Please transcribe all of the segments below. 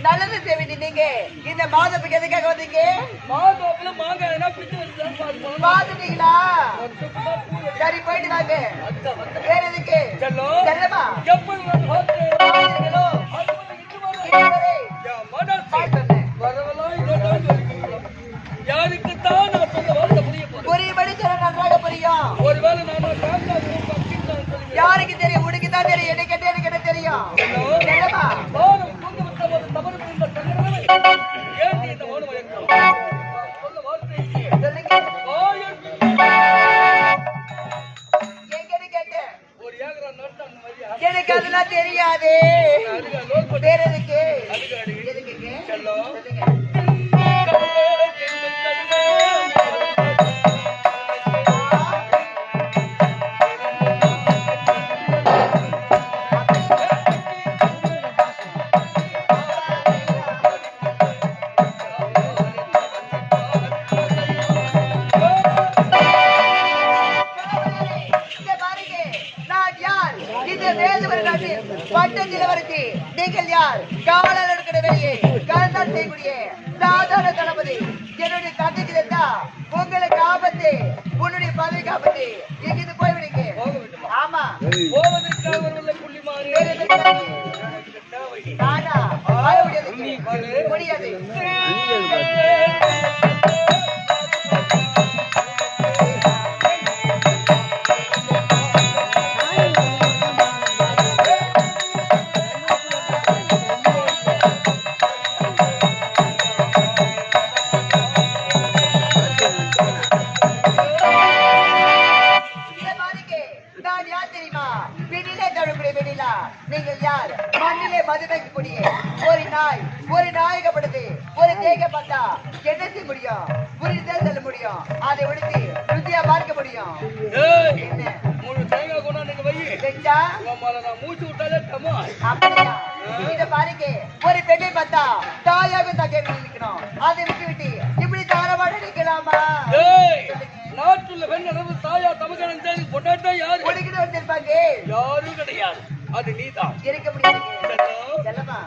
நல்லது செய்வீங்க. நீங்க இந்த மாதத்துக்கு எதுக்காக வந்தீங்க? மாதத்துல மாங்காய் என்ன பிடிச்சு வந்து பாத்துட்டீங்களா? சரி போயிட்டு வாங்க. வேற எதுக்கு? செல்லமா எப்படி யாருக்குத்தான் நான் சொல்ல வார்த்தை புரியும்படி சொல்ல நன்றாக புரியும். ஒருவேளை நான் யாருக்கு தெரியும்? உனக்கு தான் தெரியும். என்ன கேட்டு எனக்கு என்ன தெரியும்? செல்லமா தவறு புரிந்த தங்கரவனை ஏன் நீ இந்த மௌனம் வழக்கம் சொல்ல வார்த்தை சொல்லுங்க. ஒரு ஏகரா நோட்டான் வரியா எனக்கு அதெல்லாம் தெரியாது. வேற எதுக்கு? எதுக்கு? சொல்லுங்க. நீங்கள் யார்? காவலர் இருக்கிற வெளியே கலந்தான் செய்யக்கூடிய சாதாரண தளபதி. என்னுடைய தந்தைக்கு தெரிந்தா உங்களுக்கு ஆபத்து, உன்னுடைய பதவிக்கு ஆபத்து. எங்கிருந்து போய்விடுங்க. ஆமா முடியாது. நீங்கள் யார்? மண்ணிலே மதுமைக்கக்கூடிய ஒரு நாயகப்படுத்து ஒரு தேகப்பட்டா என்ன செய்ய முடியும்? புரிந்தே செல்ல முடியும். அதை உடுத்தி ருச்சியா பார்க்க முடியும். மூச்சு விட்டாலே இத பாருங்க. ஒரு பெண்ணை பார்த்தா தாயாக தகை நிற்கணும். அதை விட்டு விட்டு இப்படி தாரமாட நிற்கலாமா? நாட்டுள்ள பெண் அளவு தாயா தமிழ் தேடி பொண்டாட்டா யாரு ஒடுக்கிட்டு வந்திருப்பாங்க? யாரும் கிடையாது. அது நீதான் இருக்க முடியாது. செல்லமா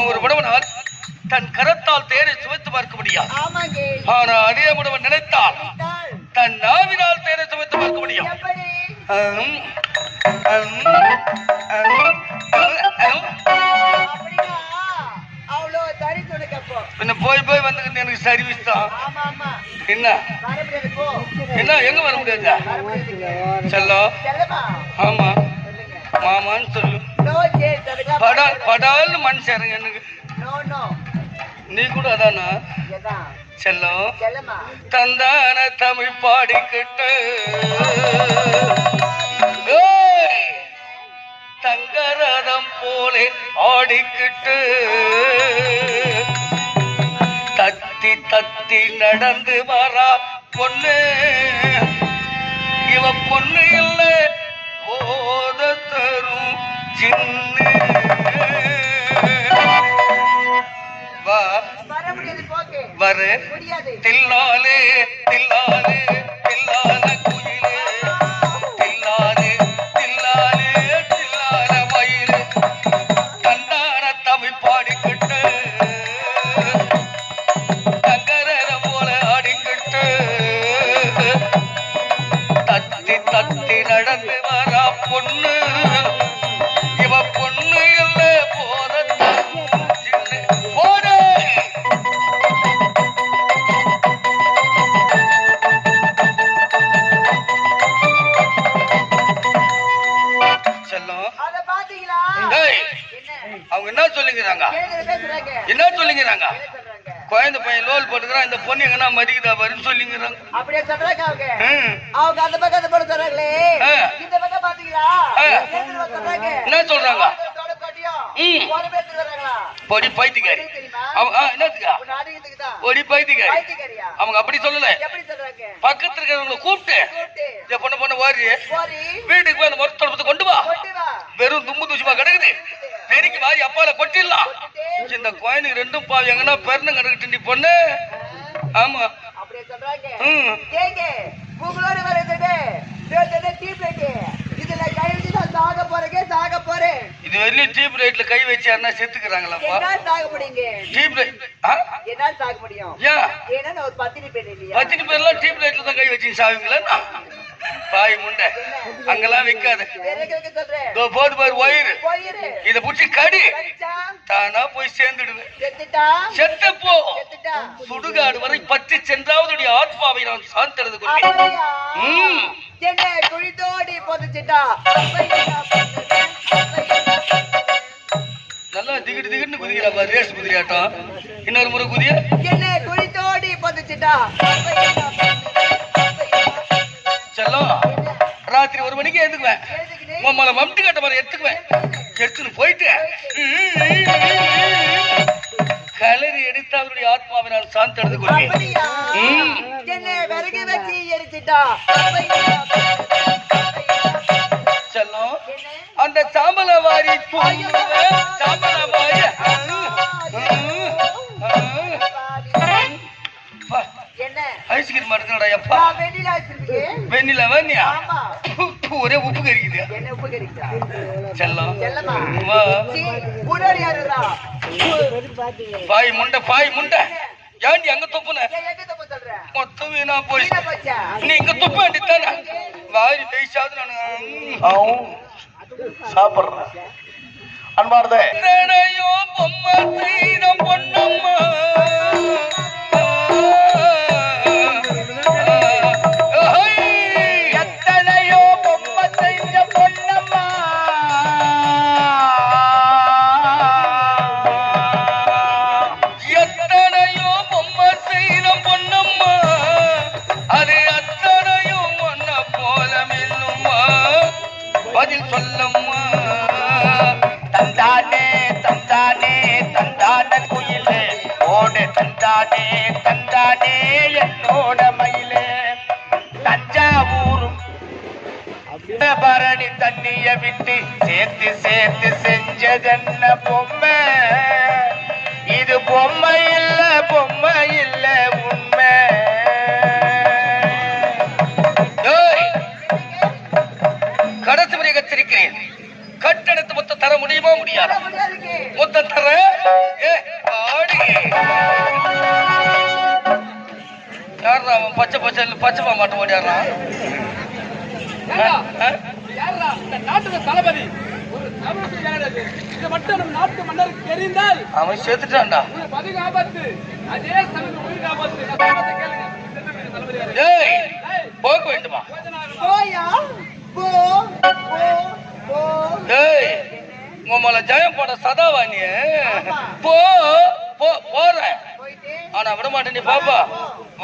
ஒரு உடவனால் தன் கரத்தால் தேரை சுவைத்து பார்க்க முடியாது. ஆனா அதே உடவன் நினைத்தால் தன் நாவினால் தேரை சுவைத்து பார்க்க முடியும். போய் போய் வந்து எனக்கு சர்வீஸ் தான். என்ன என்ன எங்க வர முடியாது? செல்லம் ஆமா மாமான்னு சொல்லு. படால்னு மனுஷன் எனக்கு நீ கூட அதானா? செல்லம் தந்தான தமிழ் பாடிக்கிட்டு தங்கரதம் போலே ஆடிக்கிட்டு தத்தி தத்தி நடந்து வரா பொண்ணு. இவ பொண்ணு இல்லை போத தரும் சின்ன வர தில்லாலே தில்லாலே தில்லால குயிலே தில்லாலே தில்லாலே தில்லால மயிலே தந்தான தமிழ் பாடிக்கிட்டு தங்கர போல ஆடிக்கிட்டு பேசுறாங்க என்ன சொல்லிங்கிறாங்க என்ன சொல்றாங்க குழந்தை பையன் லோல் போட்டுக்கிறான் இந்த பொண்ணு எங்கன்னா மதிக்குதா வருன்னு சொல்லிங்கிறாங்க அப்படியே சொல்றாங்க அவங்க அந்த பக்கம் அந்த பொண்ணு சொல்றாங்களே இந்த பக்கம் பாத்தீங்களா சொல்றாங்க என்ன சொல்றாங்க பொடி பைத்தியக்காரி என்னத்துக்கா பொடி பைத்தியக்காரி அவங்க அப்படி சொல்லல பக்கத்துல இருக்கிறவங்களை கூப்பிட்டு பொண்ணு வாரி வீட்டுக்கு போய் அந்த மொத்தத்தை கொண்டு வா வெறும் தும்பு தூசிமா கிடக்குது பெருக்கி வாரி அப்பால கொட்டிடலாம் இந்த கோயிலுக்கு ரெண்டும் பாவி எங்கன்னா பெருன்னு கிடக்குட்டு நீ பொண்ணு ஆமா அப்படியே சொல்றாங்க உங்களோட வரது இதுல கை வச்சு நான் சாக போறேன் இது வெளியும் டீப் ரைட்ல கை வச்சாருன்னா செத்துக்கிறாங்களாப்பா என்ன சாக முடியுங்க டீப் ரைட் என்ன சாக முடியும் ஏன்னா நான் ஒரு பத்தினி பேர் இல்லையா பத்தினி பேர்லாம் டீப் ரைட்ல தான் கை வச்சு சாவீங்களா பாய் முண்டை அங்கெல்லாம் வைக்காது போது பாரு ஒயிறு இத புடிச்சு கடி தானா போய் சேர்ந்துடுவேன் செத்தப்போ சுடுகாடு வரை பற்றி சென்றாவது ஆத்மாவை நான் சாந்தறது என்ன குழித்தோடி பொதுச்சிட்டா நல்லா திகிட்டு திகிட்டு குதிக்கிறா பாரு ரேஸ் குதிரையாட்டம் இன்னொரு முறை குதிய என்ன குழித்தோடி பொதுச்சிட்டா செல்லம் ராத்திரி 1 மணிக்கு எடுத்துக்குவேன் உம்மல மம்டி கட்ட மாதிரி எடுத்துக்குவேன் எடுத்துன்னு போயிட்டு கலரி எடுத்து அவருடைய ஆத்மாவை நான் சாந்தி எடுத்து கொள்வேன் என்ன விறகு வச்சு எரிச்சிட்டா செல்லம் அந்த சாம்பல வாரி சாம்பல வாரி என்ன ஐஸ்கிரீம் எடுத்துடா எப்பா வெண்ணிலா வேணியா ஒரே உப்பு கறிக்குது என்ன உப்பு கறிக்குதா செல்லம் செல்லமா முன்னாடி யாருடா பாய் முண்டை ஏன்டி அங்க துப்புன மொத்தம் வீணா போய் நீ இங்க துப்ப வேண்டித்தானே வாரி பேசாது நான் சாப்பிடுறேன் அன்பார்ந்த பொம்மை செய்தம் பொன்னம்மா எத்தனையோ பொம்மை செஞ்ச பொன்னம்மா எத்தனையோ பொம்மை செய்தம் பொன்னம்மா அது அத்தனையும் ஒன்ன போல மின்னும்மா பதில் சொல்லம்மா தந்தானே தந்தானே தந்தான குயிலே ஓடு தந்தானே தந்தானே என்னோட மயிலே தஞ்சாவூரும் பரணி தண்ணிய விட்டு சேர்த்து சேர்த்து செஞ்சதென்ன பொம்மை இது பொம்மை இல்ல உண்மை கடத்து முறை கத்திருக்கிறேன் கட்டணத்து மொத்தம் தர முடியுமா முடியாது மொத்தம் தர யாரா அவன் பச்சை மாட்ட ஓடியாடுறான் தளபதி நாட்டு மன்னருக்கு தெரிந்தால் அவன் சேர்த்துட்டான்டா ஆபத்து அதே சமயம் உயிர் ஆபத்து போக வேண்டுமா போயா போ போ உம்மல ஜெயம் போட சதாவாணிய போறேன் ஆனா விட மாட்டேன் நீ பாப்பா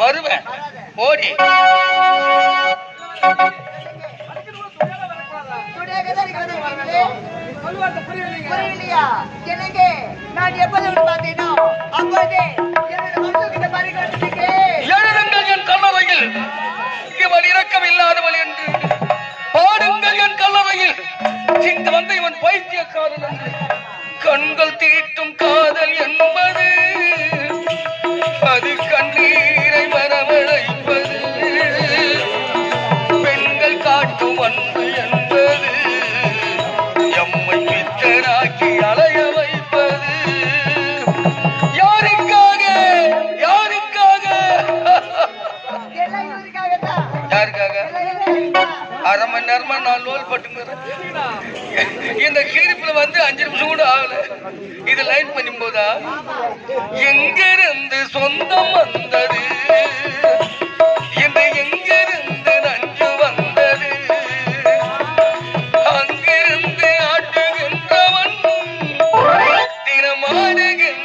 வருவேன் ஓடி நான் எப்போது பார்த்தேனோ அப்போதே எழுதுங்கள் என் கல்லறையில் இவன் இரக்கம் இல்லாதவள் என்று பாடுங்கள் என் கல்லறையில் இங்கு வந்து இவன் பைத்தியக்காரன் என்று கண்கள் தீட்டும் காதல் என்பது அது கண்ணீரை வரவழைப்பது பெண்கள் காட்டும் அன்பு என்பது எம்மை பித்தராக்கி அலைய வைப்பது யாருக்காக அரை மணி நேரமா நான் லோல் பட்டுங்கிறேன் இந்த கீரிப்புல வந்து 5 நிமிஷம் கூட ஆகல இது லைன் பண்ணும் போதா எங்கிருந்து சொந்தம் வந்தது இந்த எங்கிருந்து நஞ்சு வந்தது அங்கிருந்து ஆட்டுகின்றவன் தினமாடுகின்ற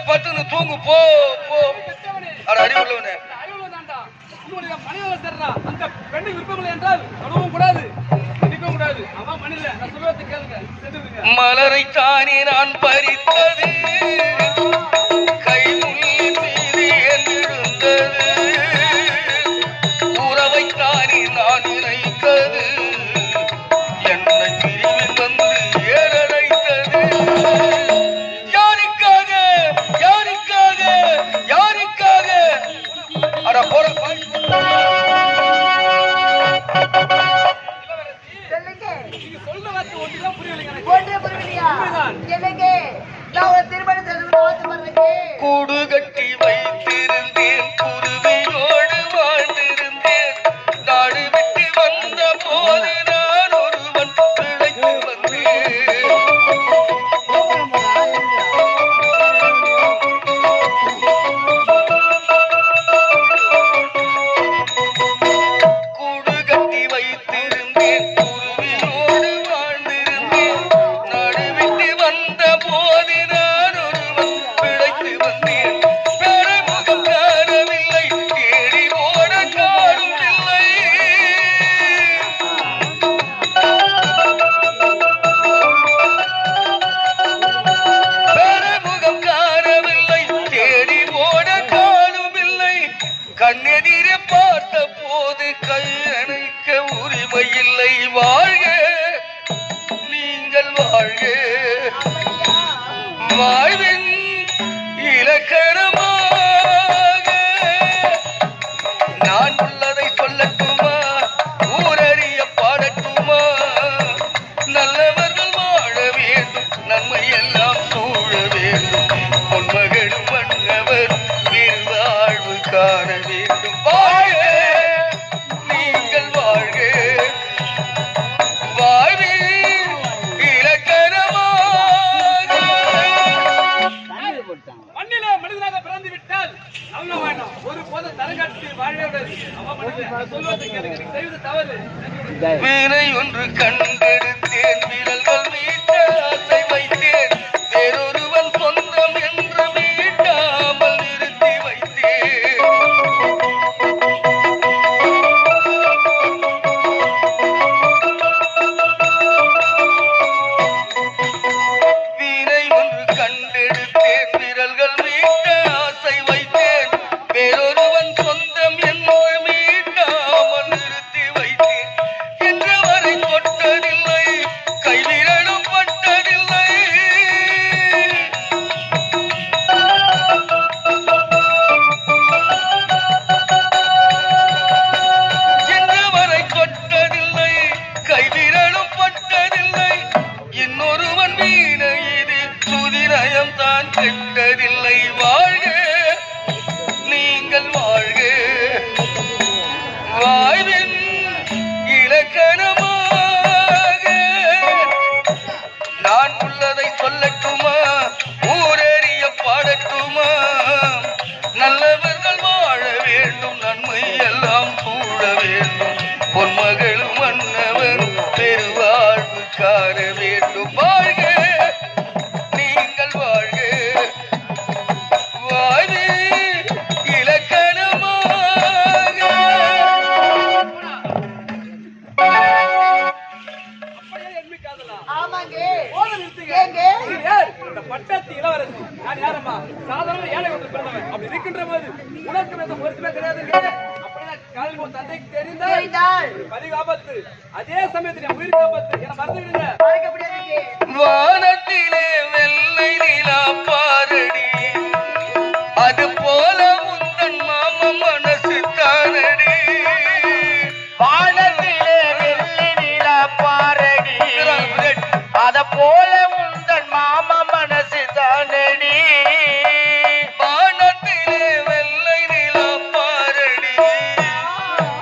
பத்துன்னு தூங்கு போ போ. அட அறிவுள்ளவனே, அந்த பெண்ணை விருப்பமில்லை என்றால் தொடவும் கூடாது, நிற்கவும் கூடாது. அவன் மனித நான் சொல்வதை கேளுங்க. மலரைத்தானே நான் பறித்தது, கைமுள்ளின் மீது எழுந்தது, உறவைத்தானே நான் நினைத்தது, என்னை பிரிவில் வந்து ஏறழைத்தது. யாருக்காக யாருக்காக யாருக்காக? அட போற கூடு கட்டி வைத்திருந்தேன், குருவியோடு வாழ்ந்திருந்தேன், நாடு விட்டு வந்த போது நான் ஒருவன் பிழைத்து வந்தேன். கூடு கட்டி வைத்திருந்தேன், குருவியோடு வாழ்ந்திருந்தேன், நாடு விட்டு வந்த போது நான் ஒருவன் பிழைத்து வந்தேன். பெருமுகம் காணவில்லை, தேடி ஓட காணும் இல்லை. பெருமுகம் காணவில்லை, தேடி ஓட காணும் இல்லை. கண்ணெதிரே பார்த்த போது கை அணைக்க உரிமை இல்லை. வாழ்க நீங்கள் வாழ்க, வாழ்வின் இலக்கணமாக நான் உள்ளதை சொல்லட்டுமா, ஊரறிய பாடட்டுமா? நல்லவர்கள் வாழ வேண்டும், நன்மை எல்லாம் சூழ வேண்டும், பொன்மகளும் மன்னவர் வாழ்வு காண வேண்டும். வாழ்க நீங்கள் வாழ்க, வாழ்வில் இலக்கணமாக. மண்ணிலே மனிதனாக பிறந்து விட்டால் நல்ல வேண்டாம், ஒரு போது தரங்காட்டி வாழவே விடாது. அவன் மனிதன் நான் சொல்வதை கேளுங்க. நீ செய்வது தவறு. வீணை ஒன்று கண்டெடுத்தேன், விரல்கள் மீட்ட ஆசை வைத்தேன், வேறொருவன் சொந்தம் என்று மீட்டாமல் நிறுத்தி வைத்தேன். வீணை ஒன்று கண்டெடுத்தேன், விரல்கள் மீட்ட ஆசை வைத்தேன், வேறொருவன் சொந்தம் என்று மீட்டாமல் நிறுத்தி வைத்தேன். இன்று வரை தொட்டதில்லை, கைவிரலும் பட்டதில்லை. இன்று வரை தொட்டதில்லை, கைவிரலும் பட்டதில்லை. இன்னொருவன் வீணை இது சுதிரயம் தான் கெட்டதில்லை. வாழ்க நீங்கள் வாழ்க, வாழ்வின் இலக்கணமாக நான் உள்ளதை சொல்லட்டுமா, ஊரறிய பாடட்டுமா? நல்லவர்கள் வாழ வேண்டும், நன்மை எல்லாம் சூழ வேண்டும், பொன்மகளும் மன்னவர் பெருவாழ்வு காண வேண்டும். வாழ்க நீங்கள் வாழ்க, வாழ்வில் இலக்கணமாக. அப்படியே என்மி காதலா? ஆமாங்க. போத நிறுத்துங்க. ஏங்க? இது யார்? இந்த பட்டத்து இளவரசி. நான் யாரம்மா? சாதாரண ஏழை குலத்தில் பிறந்தவன். அப்படி இருக்கின்ற போது உனக்கு எந்த பொருத்தமே கிடையாதுங்க. அப்படின்னா காலையில் உன் தந்தைக்கு தெரிந்தால் பரிகாபத்து, அதே சமயத்தில் என் உயிர் காபத்து. என மறந்துவிடுங்க. மறக்க முடியாதுங்க. வானத்திலே வெள்ளை நிலா பாரடி, அது போல உந்தன் மாம மனசு தானடி. வானத்திலே வெள்ளி நிலா பாரடி, அத போல உந்தன் மாம மனசு தானடி. வானத்திலே வெள்ளை நிலா பாரடி,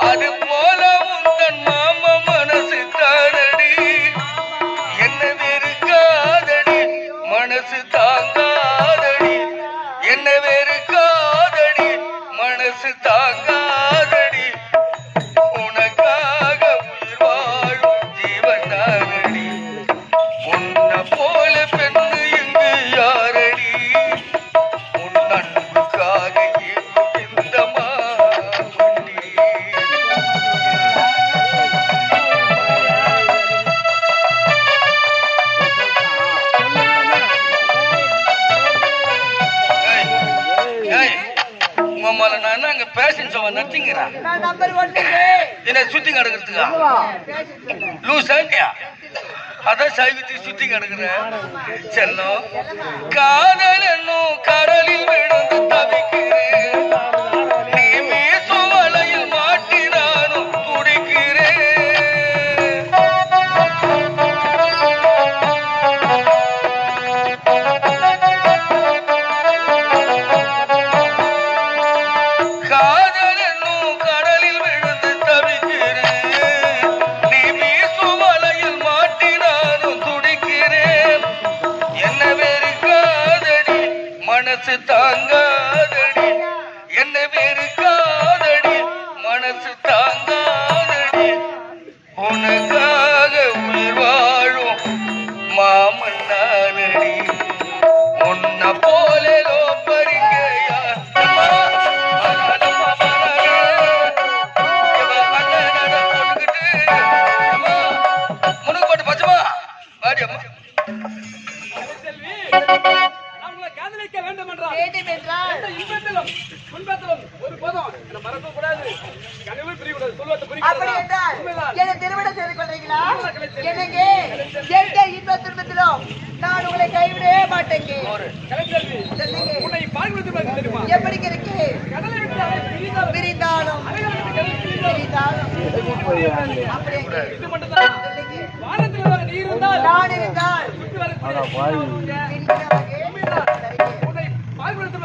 அது போல உந்தன் மாம மனசு தானடி. என்ன வெறுக்காதடி மனசு தானடி. நான் நம்பர் 1 என்ன சுத்தி கிடக்குறதுக்கா லூசாண்டியா அதான் சைவத்துக்கு சுத்தி கிடக்குற செல்லம் காதல் என்னும் கடலில் விழுந்து தவிக்கிறேன் நீ மீசும் வலையில் மாட்டினானும் துடிக்கிறேன் காதல் என்னும் கடலில் விழுந்து தவிக்கிறேன் நீ மீசும் வலையில் மாட்டினானும் துடிக்கிறேன் என்ன வெறுக்காதடி மனசு தாங்காதடி என்ன வெறுக்காதடி மனசு தாங்காதடி உனக்காக உயிர் வாழும் மாமன் நானடி உன்னை போல லோப்பறிங்க யார் முனுக்கு போட்டு பச்சமா வாடி அம்மா செல்வி நம்மளை காதலிக்க வேண்டும் என்றால் வேண்டும் என்றால் எந்த இன்பத்திலும் துன்பத்திலும் ஒரு போதும் என்ன மறக்க கூடாது கனவு பிரியக்கூடாது சொல்வதை அப்படி என்றால் உண்மைதான். என்னை திருமணம் செய்து கொள்றீங்களா எனக்கு எந்த இன்ப துன்பத்திலும் நான் உங்களை கைவிடவே மாட்டேங்க கலைச்செல்வி சொல்லுங்க. உன்னை பார்க்கிறது தெரியுமா எப்படி இருக்கு கடலை விட்டு அலை பிரிந்தாலும் பிரிந்தாலும் அலைகளை விட்டு கடல் பிரிந்தாலும் பிரிந்தாலும் அப்படியே இது மட்டும்தான் சொல்லுங்க. வானத்தில் வர நீர் இருந்தால் நான் இருந்தால் சுற்றி வர பின்பாக சரிங்க. உன்னை பார்க்கிறது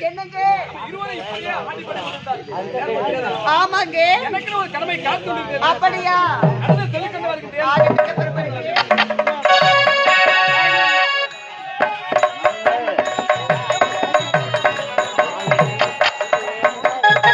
என்னங்க இருவரை இப்படியே ஆட்டிப்பட்டு ஆமாங்க எனக்கு ஒரு கடமை காத்து அப்படியா நடந்த